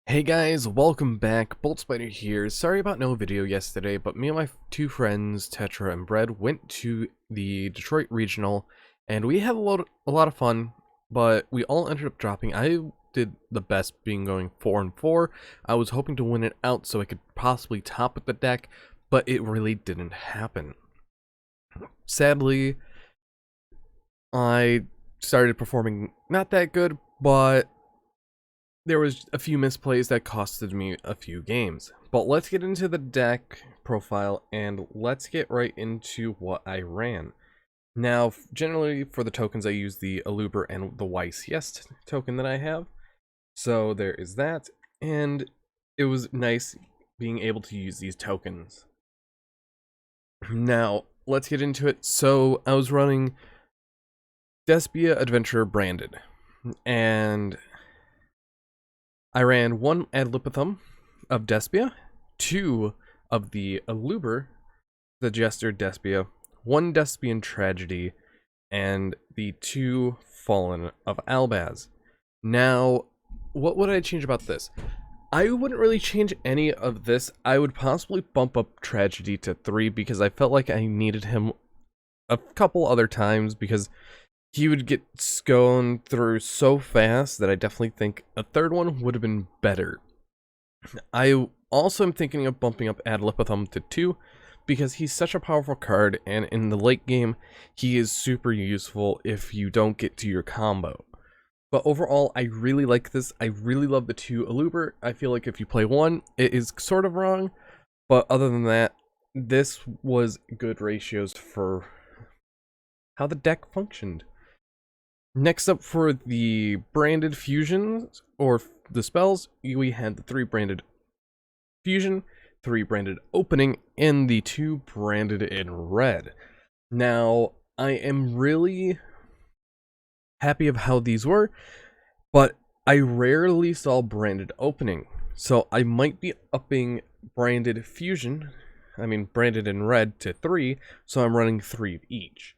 Hey guys, welcome back. Bolt Spider here. Sorry about no video yesterday, but me and my two friends, Tetra and Bread, went to the Detroit Regional, and we had a lot of fun, but we all ended up dropping. I did the best, being going 4-4. I was hoping to win it out so I could possibly top with the deck, but it really didn't happen. Sadly, I started performing not that good, but there was a few misplays that costed me a few games. But let's get into the deck profile and let's get right into what I ran. Now, generally for the tokens, I use the Aluber and the YCS token that I have. So there is that, and it was nice being able to use these tokens. Now, let's get into it. So I was running Despia Adventure branded, and I ran one Adlipithum of Despia, two of the Aluber, the Jester Despia, one Despian Tragedy, and the two Fallen of Albaz. Now, what would I change about this? I wouldn't really change any of this. I would possibly bump up Tragedy to 3 because I felt like I needed him a couple other times because he would get gone through so fast that I definitely think a third one would have been better. I also am thinking of bumping up Adlipithum to 2 because he's such a powerful card, and in the late game, he is super useful if you don't get to your combo. But overall, I really like this. I really love the 2 Aluber. I feel like if you play one, it is sort of wrong, but other than that, this was good ratios for how the deck functioned. Next up for the branded fusions, or the spells, we had the 3 branded fusion, 3 branded opening, and the 2 branded in red. Now, I am really happy of how these were, but I rarely saw branded opening. So I might be upping branded fusion, branded in red to 3, so I'm running 3 of each.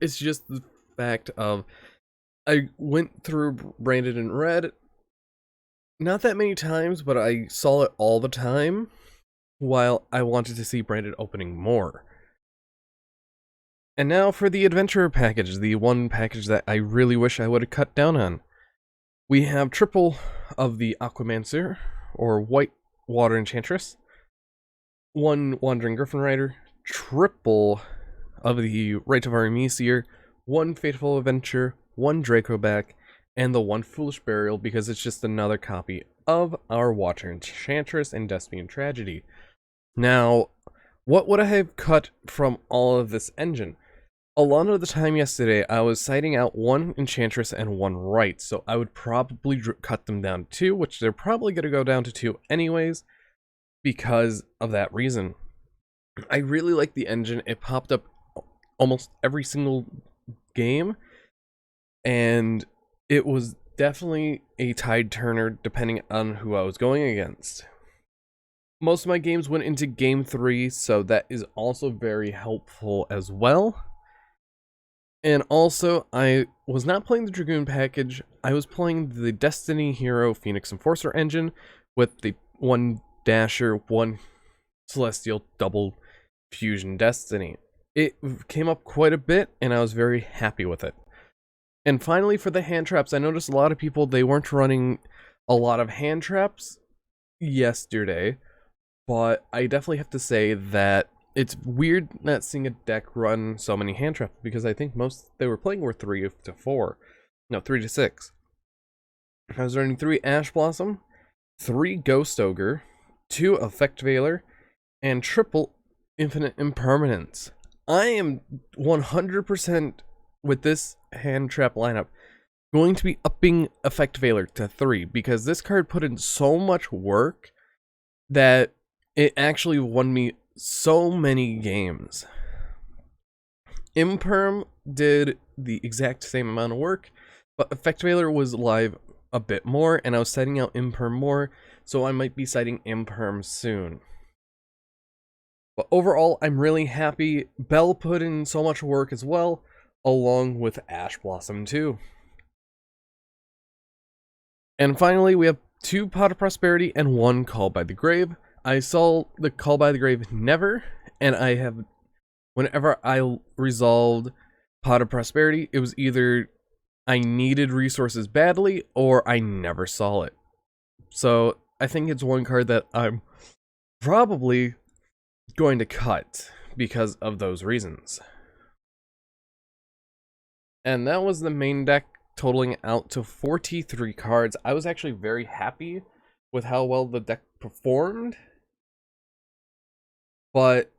It's just the fact of I went through branded in red not that many times, but I saw it all the time while I wanted to see branded opening more. And now for the adventure package, the one package that I really wish I would have cut down on. We have triple of the Aquamancer, or White Water Enchantress, one Wandering Griffin Rider, triple of the Rite of Armisier, one Fateful Adventure, one Dracoback, and the one Foolish Burial because it's just another copy of our Water Enchantress and Despian Tragedy. Now, what would I have cut from all of this engine? A lot of the time yesterday, I was citing out one Enchantress and one Rite, so I would probably cut them down to 2, which they're probably going to go down to 2 anyways, because of that reason. I really like the engine. It popped up almost every single game, and it was definitely a tide turner depending on who I was going against. Most of my games went into game 3, so that is also very helpful as well. And also, I was not playing the Dragoon package, I was playing the Destiny Hero Phoenix Enforcer engine with the 1 Dasher, 1 Celestial double Fusion Destiny. It came up quite a bit, and I was very happy with it. And finally, for the hand traps, I noticed a lot of people, they weren't running a lot of hand traps yesterday, but I definitely have to say that it's weird not seeing a deck run so many hand traps, because I think most they were playing were 3 to 4. No, 3 to 6. I was running 3 Ash Blossom, 3 Ghost Ogre, 2 Effect Veiler, and triple Infinite Impermanence. I am 100% with this hand trap lineup going to be upping Effect Veiler to 3, because this card put in so much work that it actually won me so many games. Imperm did the exact same amount of work, but Effect Veiler was live a bit more, and I was setting out Imperm more, so I might be citing Imperm soon. But overall, I'm really happy. Bell put in so much work as well, along with Ash Blossom too. And finally, we have 2 Pot of Prosperity and 1 Call by the Grave. I saw the Call by the Grave never, and I have, whenever I resolved Pot of Prosperity, it was either I needed resources badly or I never saw it. So I think it's one card that I'm probably going to cut because of those reasons. And that was the main deck, totaling out to 43 cards. I was actually very happy with how well the deck performed, but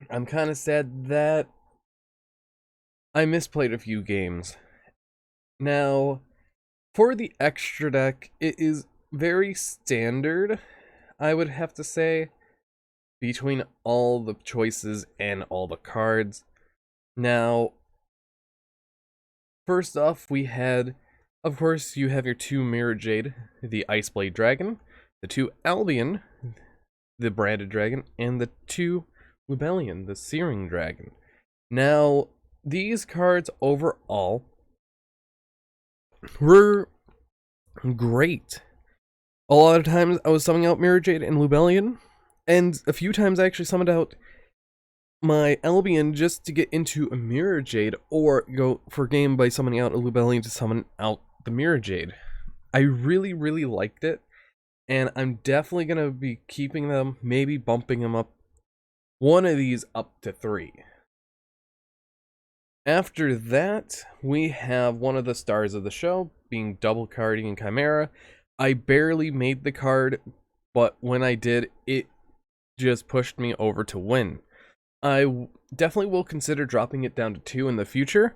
I'm kind of sad that I misplayed a few games. Now, for the extra deck, it is very standard, I would have to say, between all the choices and all the cards. Now, first off, we had, of course, you have your 2 Mirror Jade, the Iceblade Dragon, the 2 Albion, the Branded Dragon, and the 2 Rebellion, the Searing Dragon. Now, these cards overall were great. A lot of times I was summoning out Mirror Jade and Rebellion, and a few times I actually summoned out my Albion just to get into a Mirror Jade, or go for game by summoning out a Rebellion to summon out the Mirror Jade. I really, really liked it, and I'm definitely going to be keeping them, maybe bumping them up, one of these up to 3. After that, we have one of the stars of the show, being Double Guardian Chimera. I barely made the card, but when I did, it just pushed me over to win. I definitely will consider dropping it down to 2 in the future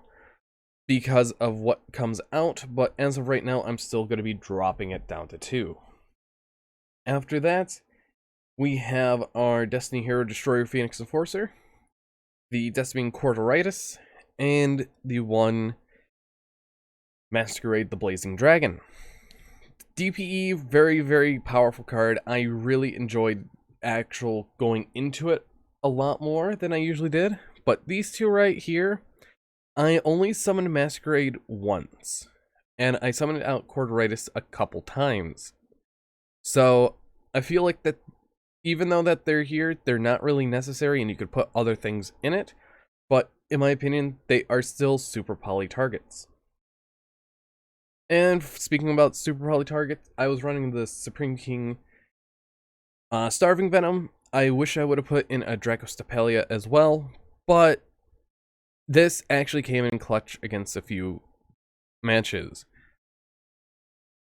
because of what comes out, but as of right now, I'm still going to be dropping it down to 2. After that, we have our Destiny Hero Destroyer Phoenix Enforcer, the Destiny Quarteritis, and the 1 Masquerade the Blazing Dragon. DPE, very, very powerful card. I really enjoyed actual going into it a lot more than I usually did, but these 2 right here, I only summoned Masquerade once, and I summoned out Quarteritis a couple times. So I feel like that even though that they're here, they're not really necessary, and you could put other things in it, but in my opinion, they are still super poly targets. And speaking about super poly targets, I was running the Supreme King Starving Venom. I wish I would have put in a Dracostapelia as well, but this actually came in clutch against a few matches,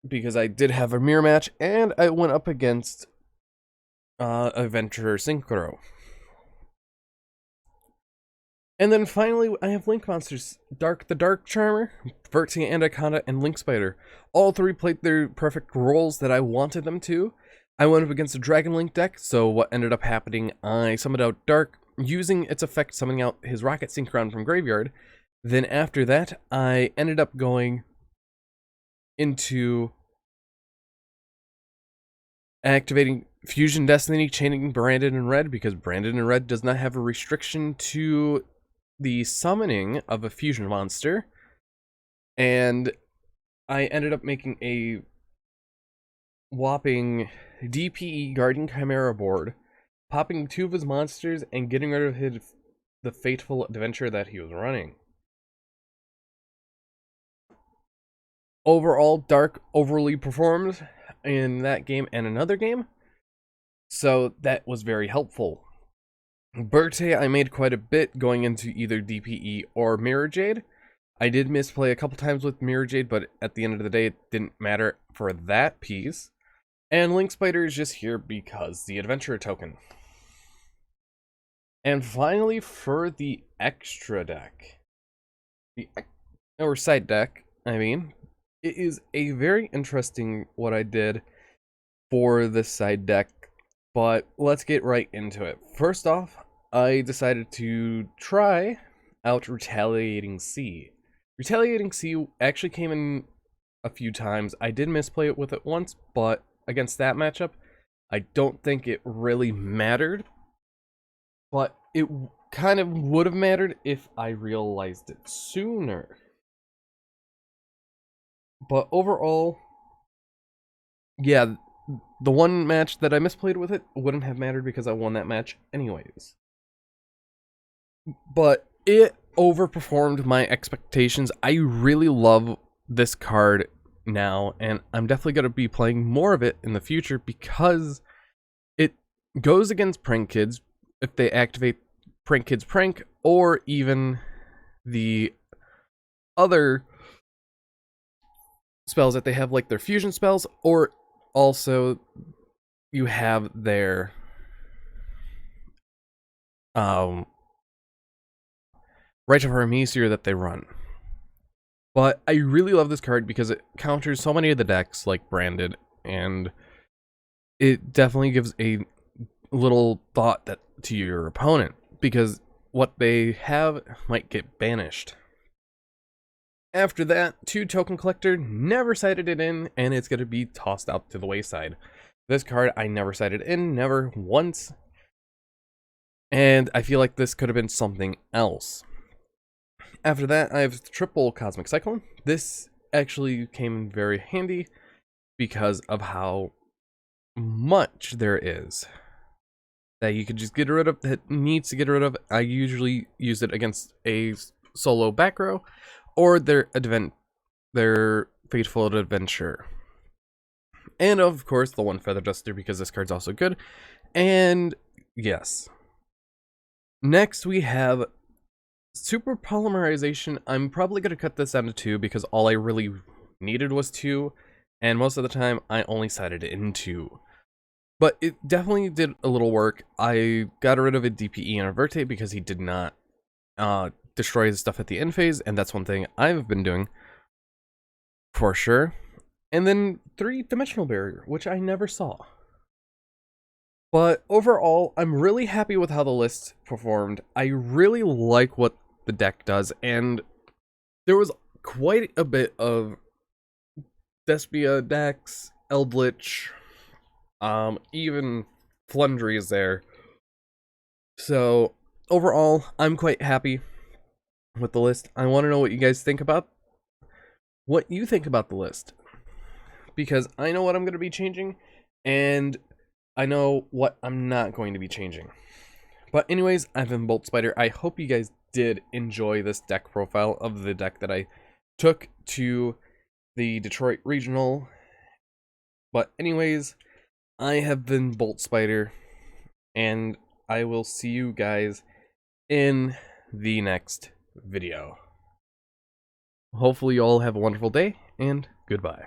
because I did have a mirror match, and I went up against Adventurer Synchro. And then finally, I have Link monsters. Dark the Dark Charmer, Vertia Anaconda, and Link Spider. All 3 played their perfect roles that I wanted them to. I went up against a Dragon Link deck, so what ended up happening, I summoned out Dark, using its effect summoning out his Rocket Synchron from Graveyard. Then after that, I ended up going into activating Fusion Destiny, chaining Branded in Red, because Branded in Red does not have a restriction to the summoning of a fusion monster, and I ended up making a whopping DPE Guardian Chimera board, popping 2 of his monsters and getting rid of the Fateful Adventure that he was running. Overall, Dark overly performed in that game and another game, so that was very helpful. Berthe, I made quite a bit going into either DPE or Mirror Jade. I did misplay a couple times with Mirror Jade, but at the end of the day, it didn't matter for that piece. And Link Spider is just here because the Adventurer token. And finally, for the extra deck, or side deck, I mean, it is a very interesting what I did for the side deck, but let's get right into it. First off, I decided to try out Retaliating Sea. Retaliating Sea actually came in a few times. I did misplay it with it once, but against that matchup, I don't think it really mattered. But it kind of would have mattered if I realized it sooner. But overall, yeah, the one match that I misplayed with it wouldn't have mattered because I won that match anyways. But it overperformed my expectations. I really love this card now, and I'm definitely going to be playing more of it in the future because it goes against Prank Kids if they activate Prank Kids Prank, or even the other spells that they have, like their fusion spells, or also you have their Right of Armisia that they run. But I really love this card because it counters so many of the decks, like Branded, and it definitely gives a little thought that to your opponent, because what they have might get banished. After that, 2 Token Collector, never cited it in, and it's going to be tossed out to the wayside. This card I never cited in, never once, and I feel like this could have been something else. After that, I have triple Cosmic Cyclone. This actually came very handy because of how much there is that you could just get rid of, that needs to get rid of. I usually use it against a solo back row or their Fateful Adventure. And of course, the one Feather Duster, because this card's also good. And yes. Next, we have Super Polymerization. I'm probably going to cut this down to 2 because all I really needed was 2. And most of the time, I only cited it in 2. But it definitely did a little work. I got rid of a DPE and a Verte because he did not destroy his stuff at the end phase. And that's one thing I've been doing for sure. And then 3 Dimensional Barrier, which I never saw. But overall, I'm really happy with how the list performed. I really like what the deck does, and there was quite a bit of Despia decks, Eldritch, even Flundry is there. So overall, I'm quite happy with the list. I want to know what you guys think about the list, because I know what I'm going to be changing, and I know what I'm not going to be changing. But anyways, I've been Bolt Spider. I hope you guys did enjoy this deck profile of the deck that I took to the Detroit Regional. But anyways, I have been Bolt Spider, and I will see you guys in the next video. Hopefully you all have a wonderful day, and goodbye.